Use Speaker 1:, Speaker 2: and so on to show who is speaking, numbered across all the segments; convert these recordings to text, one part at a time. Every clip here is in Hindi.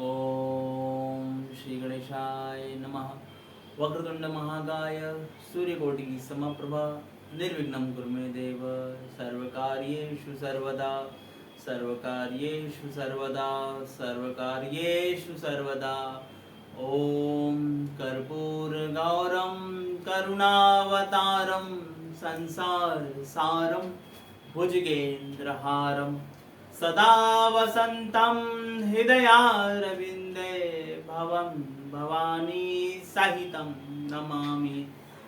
Speaker 1: ओम श्री गणेशाय नमः। वक्रतुंड महाकाय सूर्यकोटि समप्रभा निर्विघ्नं कुरु मे देव। सर्वकार्येषु सर्वदा सर्वकार्येषु सर्वदा सर्वकार्येषु सर्वदा। ओम कर्पूर गौरम करुणावतारम संसार सारम भुजगेन्द्रहारम सदा वसन्तं हृदयारविन्दे भवं भवानी सहितं नमामि।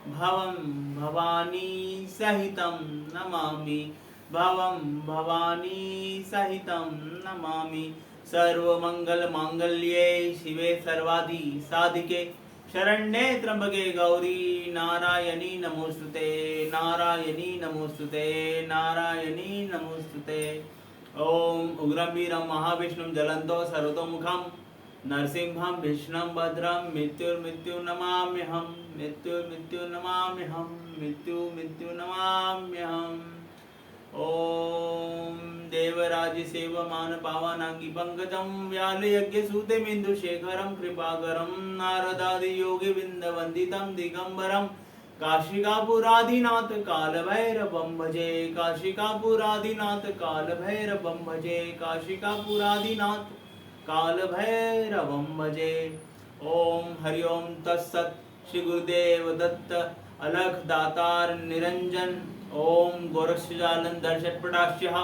Speaker 1: भवं भवानी सहितं नमामि। भवं भवानी सहितं नमामि। सर्वमंगलमांगल्ये शिवे सर्वादि साधिके शरण्ये त्र्यंबके गौरी नारायणी नमोस्तुते नारायणी नमोस्तुते नारायणी नमोस्तुते। ओम उग्रं वीरं महाविष्णुं ज्वलन्तो सर्वतोमुखं नरसिंहं भीष्णं भद्रं मृत्युर्मृत्युं नमाम्यहं मृत्युर्मृत्युं नमाम्यहं मृत्युर्मृत्युं नमाम्यहम्। ओम देवराज सेवमान पावनांगी पंकजं व्यालयज्ञसूतेमिन्दुशेखरं कृपाकरं नारदादि योगी वृन्दवन्दितं दिगंबरं काशिकापुरादिनाथ कालभैरवं भजे काशिकापुरादिनाथ कालभैरवं भजे काशिकापुरादिनाथ कालभैरवं भजे। ओम हरि ओम तत्सत्। श्री गुरुदेव दत्त अलख दातार निरंजन। ओम गोरक्षजालंधर षट्पटाक्ष्यः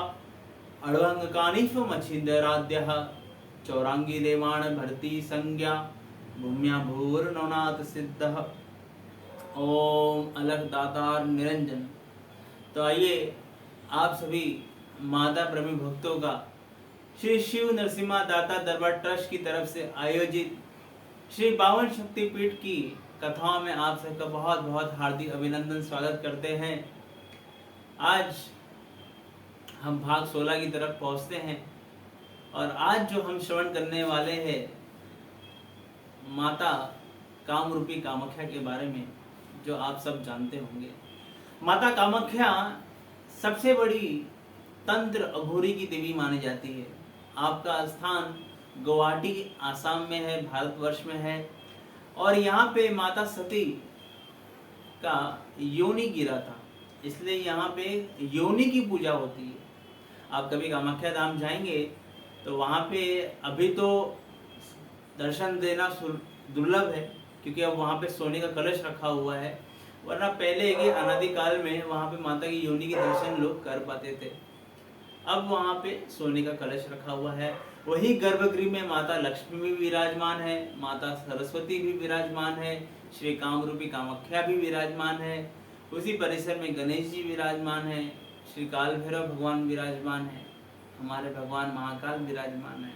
Speaker 1: अड़वंगकानीष्वमच्छिन्दराध्यः चौरांगी देवाण भरती संज्ञा भूम्या भूर्नवनाथ सिद्धः। ओम अलख दातार निरंजन। तो आइए आप सभी माता प्रेमी भक्तों का श्री शिव नरसिम्हा दाता दरबार ट्रस्ट की तरफ से आयोजित श्री बावन शक्तिपीठ की कथाओं में आप सबका बहुत बहुत हार्दिक अभिनंदन स्वागत करते हैं। आज हम भाग 16 की तरफ पहुंचते हैं और आज जो हम श्रवण करने वाले हैं माता कामरूपी कामाख्या के बारे में, जो आप सब जानते होंगे। माता कामाख्या सबसे बड़ी तंत्र अघोरी की देवी मानी जाती है। आपका स्थान गुवाहाटी आसाम में है, भारतवर्ष में है। और यहाँ पे माता सती का योनि गिरा था, इसलिए यहाँ पे योनि की पूजा होती है। आप कभी कामाख्या धाम जाएंगे तो वहाँ पे अभी तो दर्शन देना दुर्लभ है, क्योंकि अब वहाँ पे सोने का कलश रखा हुआ है। वरना पहले के अनादिकाल में वहाँ पे माता की योनि के दर्शन लोग कर पाते थे। अब वहाँ पे सोने का कलश रखा हुआ है। वही गर्भगृह में माता लक्ष्मी भी विराजमान है, माता सरस्वती भी विराजमान है, श्री कामरूपी कामाख्या भी विराजमान है। उसी परिसर में गणेश जी विराजमान है, श्री काल भैरव भगवान विराजमान है, हमारे भगवान महाकाल विराजमान है।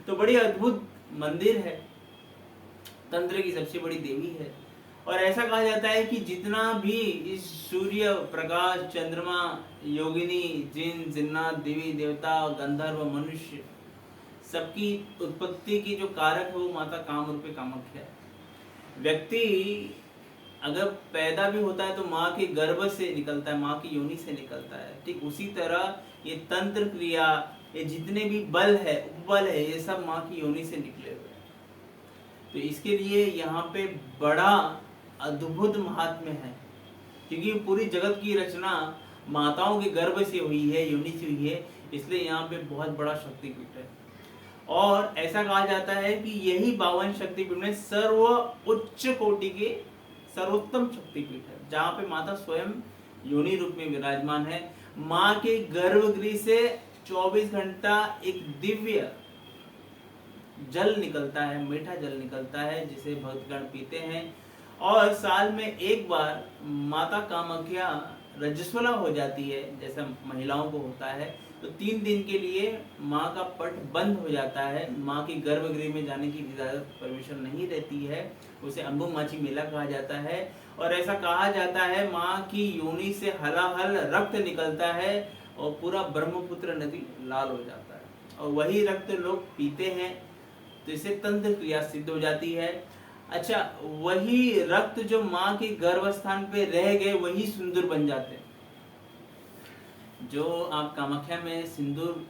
Speaker 1: तो बड़ी अद्भुत मंदिर है, तंत्र की सबसे बड़ी देवी है। और ऐसा कहा जाता है कि जितना भी इस सूर्य प्रकाश चंद्रमा योगिनी जिन जिन्नात देवी देवता गंधर्व मनुष्य सबकी उत्पत्ति की जो कारक है वो माता कामरूपी कामाख्या है। व्यक्ति अगर पैदा भी होता है तो माँ के गर्भ से निकलता है, माँ की योनि से निकलता है। ठीक उसी तरह ये तंत्र क्रिया, ये जितने भी बल है उपबल है, ये सब माँ की योनि से निकले हुए हैं। तो इसके लिए यहाँ पे बड़ा अद्भुत महात्म्य है, क्योंकि पूरी जगत की रचना माताओं के गर्भ से हुई है, योनि से हुई है, इसलिए यहाँ पे बहुत बड़ा शक्तिपीठ है। और ऐसा कहा जाता है कि यही 52 शक्तिपीठ में सर्व उच्च कोटि के सर्वोत्तम शक्तिपीठ है, जहाँ पे माता स्वयं योनि रूप में विराजमान है। माँ के गर्भगृह से 24 घंटा एक दिव्य जल निकलता है, मीठा जल निकलता है, जिसे भक्तगण पीते हैं। और साल में एक बार माता कामाख्या रजस्वला हो जाती है, जैसा महिलाओं को होता है। तो 3 दिन के लिए माँ का पट बंद हो जाता है, माँ की गर्भगृह में जाने की इजाजत परमिशन नहीं रहती है। उसे अंबुमाची मेला कहा जाता है। और ऐसा कहा जाता है माँ की योनि से हलाहल रक्त निकलता है और पूरा ब्रह्मपुत्र नदी लाल हो जाता है, और वही रक्त लोग पीते हैं, तो इससे तंत्र क्रिया सिद्ध हो जाती है। अच्छा, वही रक्त जो माँ के गर्भस्थान पे रह गए वही सिंदूर बन जाते हैं। जो आप कामाख्या में सिंदूर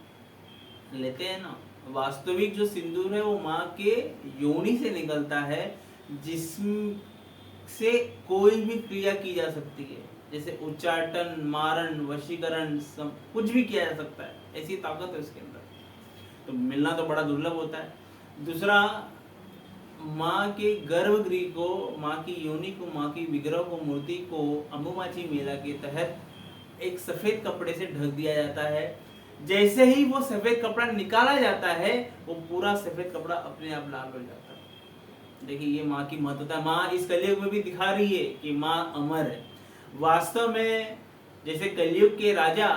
Speaker 1: लेते हैं ना, वास्तविक जो सिंदूर है वो माँ के योनि से निकलता है, जिससे कोई भी क्रिया की जा सकती है, जैसे उच्चाटन, मारण, वशीकरण, कुछ भी किया जा सकता है, ऐसी ताकत है उसके अंदर। तो मिलना तो बड़ा दुर्लभ होता है। दूसरा, माँ के गर्भगृह को, माँ की योनि को, माँ की विग्रह को, मूर्ति को अंबुमाची मेला के तहत एक सफेद कपड़े से ढक दिया जाता है। जैसे ही वो सफेद कपड़ा निकाला जाता है, वो पूरा सफेद कपड़ा अपने आप लाल हो जाता है। देखिए ये माँ की महत्वता। माँ इस कलयुग में भी दिखा रही है कि माँ अमर है। वास्तव में जैसे कलयुग के राजा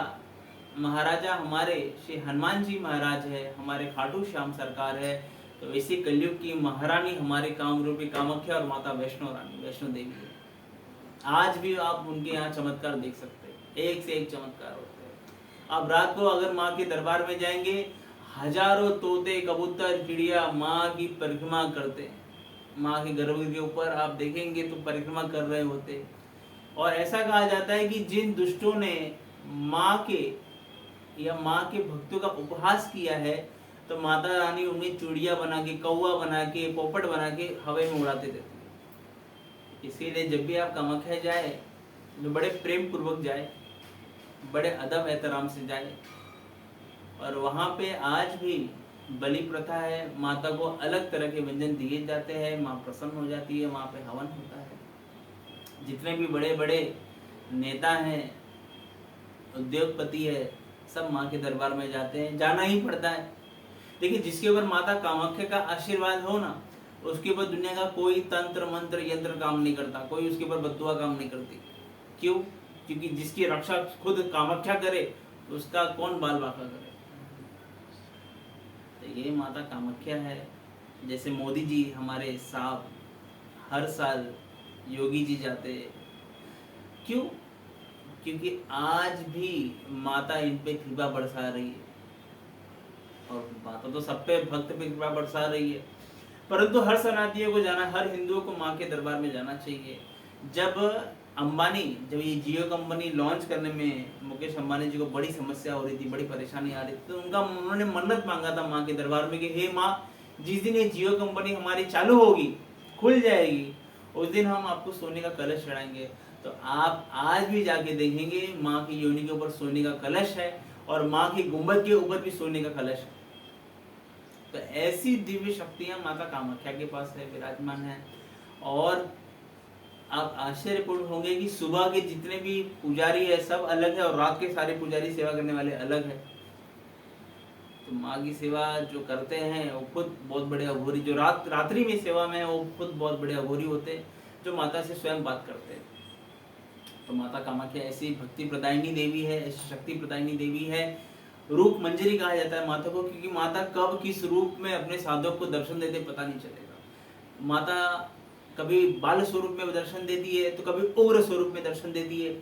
Speaker 1: महाराजा हमारे श्री हनुमान जी महाराज है, हमारे खाटू श्याम सरकार है, तो वैसे कलयुग की महारानी हमारे कामरूपी कामाख्या और माता वैष्णो रानी, वैष्णो देवी है। आज भी आप उनके यहाँ चमत्कार देख सकते हैं, एक से एक चमत्कार होते हैं। आप रात को अगर माँ के दरबार में जाएंगे, हजारों तोते, कबूतर, चिड़िया माँ की परिक्रमा करते हैं। माँ के गर्भ के ऊपर आप देखेंगे तो परिक्रमा कर रहे होते। और ऐसा कहा जाता है कि जिन दुष्टों ने माँ के या माँ के भक्तों का उपहास किया है, तो माता रानी उन्हें चूड़िया बना के, कौवा बना के, पोपट बना के हवा में उड़ाते देती है। इसीलिए जब भी आप कामाख्या जाए तो बड़े प्रेम पूर्वक जाए, बड़े अदब एहतराम से जाए। और वहाँ पे आज भी बलि प्रथा है, माता को अलग तरह के व्यंजन दिए जाते हैं, माँ प्रसन्न हो जाती है, वहाँ पे हवन होता है। जितने भी बड़े बड़े नेता हैं, उद्योगपति है, सब माँ के दरबार में जाते हैं, जाना ही पड़ता है। देखिए जिसके ऊपर माता कामाख्या का आशीर्वाद हो ना, उसके ऊपर दुनिया का कोई तंत्र मंत्र यंत्र काम नहीं करता, कोई उसके ऊपर बद्दुआ काम नहीं करती। क्यों? क्योंकि जिसकी रक्षा खुद कामाख्या करे, उसका कौन बाल बांका करे। तो ये माता कामाख्या है। जैसे मोदी जी हमारे साहब हर साल योगी जी जाते, क्यों? क्योंकि आज भी माता इन पे कृपा बरसा रही है, और माता तो सब पे भक्त पे कृपा बरसा रही है। परंतु हर सनातनियों को जाना, हर हिंदुओं को माँ के दरबार में जाना चाहिए। जब ये जियो कंपनी लॉन्च करने में मुकेश अंबानी जी को बड़ी समस्या हो रही थी, बड़ी परेशानी आ रही थी, तो उन्होंने मन्नत मांगा था माँ के दरबार में कि हे माँ, जिस दिन ये जियो कंपनी हमारी चालू होगी, खुल जाएगी, उस दिन हम आपको सोने का कलश चढ़ाएंगे। तो आप आज भी जाके देखेंगे माँ की योनि के ऊपर सोने का कलश है, और माँ की गुंबद के ऊपर भी सोने का कलश है। तो ऐसी दिव्य शक्तियां माता कामाख्या के पास है, विराजमान है। और आप आश्चर्यपूर्ण होंगे कि सुबह के जितने भी पुजारी है सब अलग है, और रात के सारे पुजारी सेवा करने वाले अलग है। तो माँ की सेवा जो करते हैं वो खुद बहुत बड़े अघोरी, जो रात्रि में सेवा में वो खुद बहुत बड़े अघोरी होते हैं, जो माता से स्वयं बात करते हैं। तो माता कामाख्या ऐसी भक्ति प्रदायिनी देवी है, ऐसी शक्ति प्रदायिनी देवी है। रूप मंजरी कहा जाता है माता को, क्योंकि माता कब किस रूप में अपने साधक को दर्शन देते पता नहीं चलेगा। माता कभी बाल स्वरूप में दर्शन देती है, तो कभी उग्र स्वरूप में दर्शन देती है,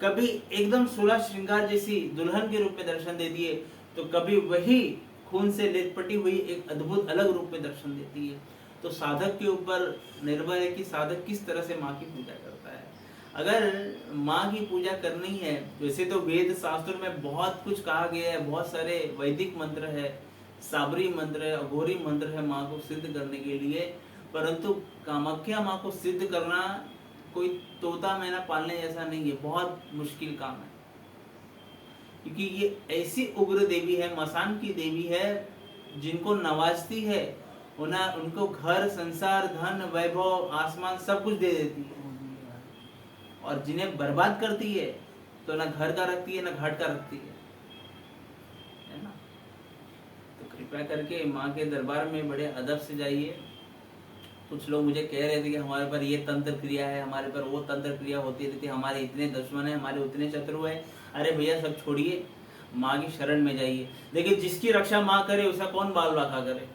Speaker 1: कभी एकदम 16 श्रृंगार जैसी दुल्हन के रूप में दर्शन देती है, तो कभी वही खून से लेटपटी हुई एक अद्भुत अलग रूप में दर्शन देती है। तो साधक के ऊपर निर्भर है कि साधक किस तरह से माँ की पूजा करता है। अगर माँ की पूजा करनी है, वैसे तो वेद शास्त्र में बहुत कुछ कहा गया है, बहुत सारे वैदिक मंत्र है, साबरी मंत्र है, अघोरी मंत्र है माँ को सिद्ध करने के लिए। परंतु कामाख्या माँ को सिद्ध करना कोई तोता मैना पालने जैसा नहीं है, बहुत मुश्किल काम है। क्योंकि ये ऐसी उग्र देवी है, मसान की देवी है, जिनको नवाजती है उनको घर, संसार, धन, वैभव, आसमान सब कुछ दे देती है। और जिन्हें बर्बाद करती है तो ना घर का रखती है ना घाट का रखती है ना। तो कृपया करके माँ के दरबार में बड़े अदब से जाइए। कुछ लोग मुझे कह रहे थे कि हमारे पर ये तंत्र क्रिया है, हमारे पर वो तंत्र क्रिया होती रहती है, हमारे इतने दुश्मन है, हमारे उतने शत्रु है। अरे भैया सब छोड़िए, माँ की शरण में जाइए। देखिए जिसकी रक्षा माँ करे उसका कौन बाल बांका करे।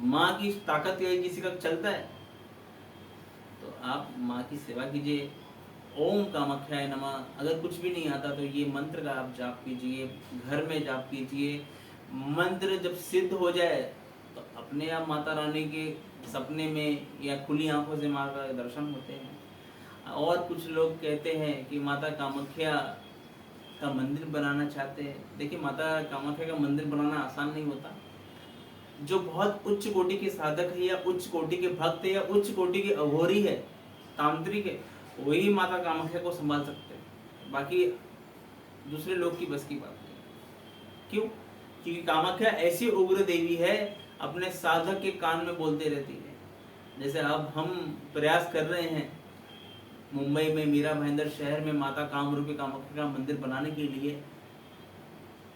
Speaker 1: माँ की ताकत किसी का चलता है। तो आप माँ की सेवा कीजिए। ओम कामाख्याय नमः। अगर कुछ भी नहीं आता तो ये मंत्र का आप जाप कीजिए, घर में जाप कीजिए। मंत्र जब सिद्ध हो जाए तो अपने आप माता रानी के सपने में या खुली आंखों से माँ का दर्शन होते हैं। और कुछ लोग कहते हैं कि माता कामाख्या का मंदिर बनाना चाहते हैं, देखिए माता कामाख्या का मंदिर बनाना आसान नहीं होता। जो बहुत उच्च कोटि के साधक है या उच्च कोटि के भक्त है या उच्च कोटि के अघोरी है, तांत्रिक है, वही माता कामाख्या को संभाल सकते हैं, बाकी दूसरे लोग की बस की बात नहीं। क्यों? क्योंकि कामाख्या ऐसी उग्र देवी है, अपने साधक के कान में बोलते रहती है। जैसे अब हम प्रयास कर रहे हैं मुंबई में मीरा भाईंदर शहर में माता कामरूपी कामाख्या का मंदिर बनाने के लिए,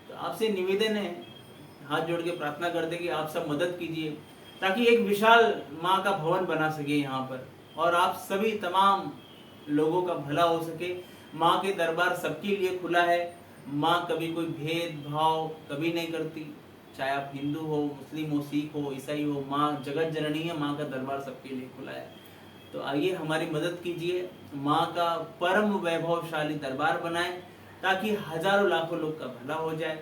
Speaker 1: तो आपसे निवेदन है, हाथ जोड़ के प्रार्थना करते कि आप सब मदद कीजिए ताकि एक विशाल माँ का भवन बना सके यहाँ पर, और आप सभी तमाम लोगों का भला हो सके। माँ के दरबार सबके लिए खुला है। माँ कभी कोई भेदभाव कभी नहीं करती, चाहे आप हिंदू हो, मुस्लिम हो, सिख हो, ईसाई हो, माँ जगत जननी है, माँ का दरबार सबके लिए खुला है। तो आइए हमारी मदद कीजिए, माँ का परम वैभवशाली दरबार बनाएं ताकि हजारों लाखों लोग का भला हो जाए,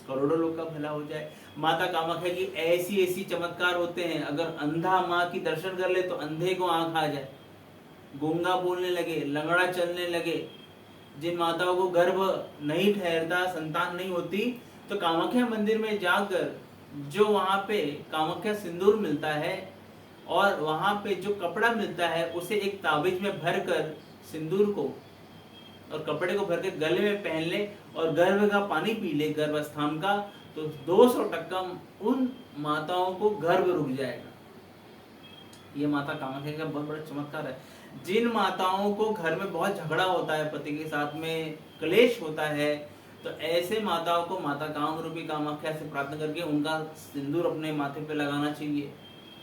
Speaker 1: करोड़ों लोग का भला हो जाए। माता कामाख्या की ऐसी ऐसी चमत्कार होते हैं, अगर अंधा माँ की दर्शन कर ले तो अंधे को आंख आ जाए, गूंगा बोलने लगे, लंगड़ा चलने लगे। जिन माताओं को गर्भ नहीं ठहरता, संतान नहीं होती, तो कामाख्या मंदिर में जाकर जो वहाँ पे कामाख्या सिंदूर मिलता है और वहाँ पे जो कपड़ा मिलता है उसे एक ताबीज में भरकर सिंदूर को और कपड़े को भर के गले में पहन ले और गर्भ का पानी पी ले गर्भस्थान का, तो 200% उन माताओं को गर्भ रुक जाएगा। ये माता कामाख्या का बहुत बड़ा चमत्कार है। जिन माताओं को घर में बहुत झगड़ा होता है, पति के साथ में क्लेश होता है, तो ऐसे माताओं को माता कामरूपी कामाख्या से प्रार्थना करके उनका सिंदूर अपने माथे पे लगाना चाहिए।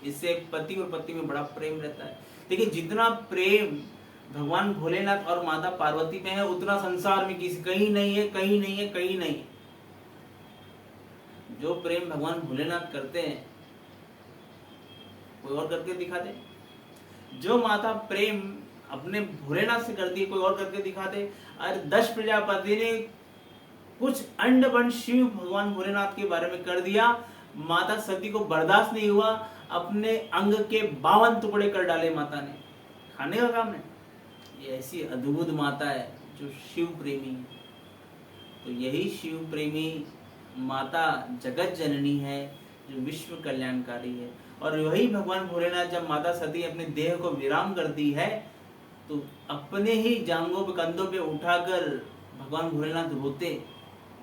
Speaker 1: इससे पति और पत्नी में बड़ा प्रेम रहता है। देखिए जितना प्रेम भगवान भोलेनाथ और माता पार्वती में है, उतना संसार में किसी कहीं नहीं है, कहीं नहीं है, कहीं नहीं। जो प्रेम भगवान भोलेनाथ करते हैं कोई और करके दिखा दे। जो माता प्रेम अपने भोलेनाथ से करती है कोई और करके दिखा दे। अरे 10 प्रजापति ने कुछ अंड बंड शिव भगवान भोलेनाथ के बारे में कर दिया, माता सती को बर्दाश्त नहीं हुआ, अपने अंग के 52 टुकड़े कर डाले माता ने, खाने का काम है। ये ऐसी अद्भुत माता है जो शिव प्रेमी है। तो यही शिव प्रेमी माता जगत जननी है जो विश्व कल्याणकारी है। और वही भगवान भोलेनाथ जब माता सती अपने देह को विराम करती है तो अपने ही जांघों पे कंधों पे उठाकर भगवान भोलेनाथ रोते।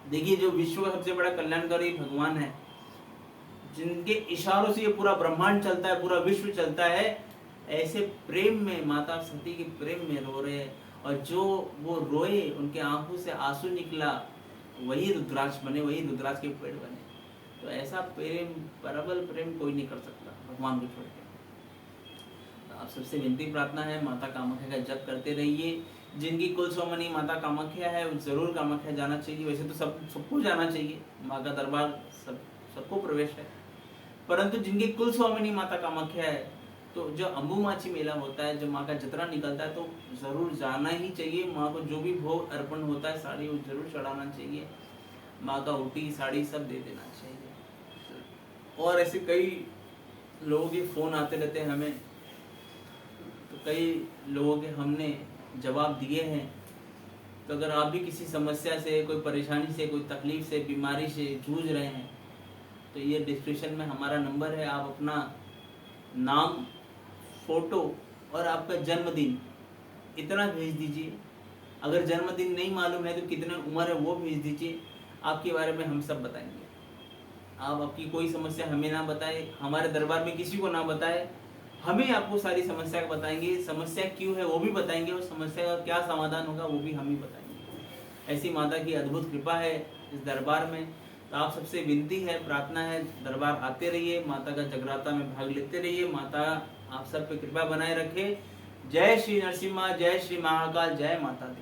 Speaker 1: देखिए जो विश्व का सबसे बड़ा कल्याणकारी भगवान है, जिनके इशारों से ये पूरा ब्रह्मांड चलता है, पूरा विश्व चलता है, ऐसे प्रेम में माता सती के प्रेम में रो रहे हैं। और जो वो रोए उनके आंखों से आंसू निकला, वही रुद्राक्ष बने, वही रुद्राक्ष के पेड़ बने। तो ऐसा प्रेम, प्रबल प्रेम कोई नहीं कर सकता भगवान को छोड़ के। तो आप सबसे विनती प्रार्थना है, माता कामाख्या का जप करते रहिए। जिनकी कुल स्वामिनी माता कामाख्या है वो जरूर कामाख्या जाना चाहिए। वैसे तो सबको जाना चाहिए, माँ का दरबार सबको प्रवेश है, परंतु जिनकी कुल स्वामिनी माता कामाख्या है तो जो अम्बुमाची मेला होता है, जो माँ का जतरा निकलता है, तो जरूर जाना ही चाहिए। माँ को जो भी भोग अर्पण होता है, साड़ी वो जरूर चढ़ाना चाहिए। माँ का ऊटी साड़ी सब दे देना चाहिए। और ऐसे कई लोगों के फोन आते रहते हैं हमें, तो कई लोगों के हमने जवाब दिए हैं। तो अगर आप भी किसी समस्या से, कोई परेशानी से, कोई तकलीफ से, बीमारी से जूझ रहे हैं, तो ये डिस्क्रिप्शन में हमारा नंबर है। आप अपना नाम, फोटो और आपका जन्मदिन इतना भेज दीजिए। अगर जन्मदिन नहीं मालूम है तो कितने उम्र है वो भेज दीजिए। आपके बारे में हम सब बताएंगे। आप आपकी कोई समस्या हमें ना बताएं, हमारे दरबार में किसी को ना बताएं, हमें आपको सारी समस्या बताएंगे। समस्या क्यों है वो भी बताएंगे, और समस्या का क्या समाधान होगा वो भी हम ही बताएंगे। ऐसी माता की अद्भुत कृपा है इस दरबार में। तो आप सबसे विनती है, प्रार्थना है, दरबार आते रहिए, माता का जगराता में भाग लेते रहिए। माता आप सब पे कृपा बनाए रखे। जय श्री नरसिम्हा, जय श्री महाकाल, जय माता दी।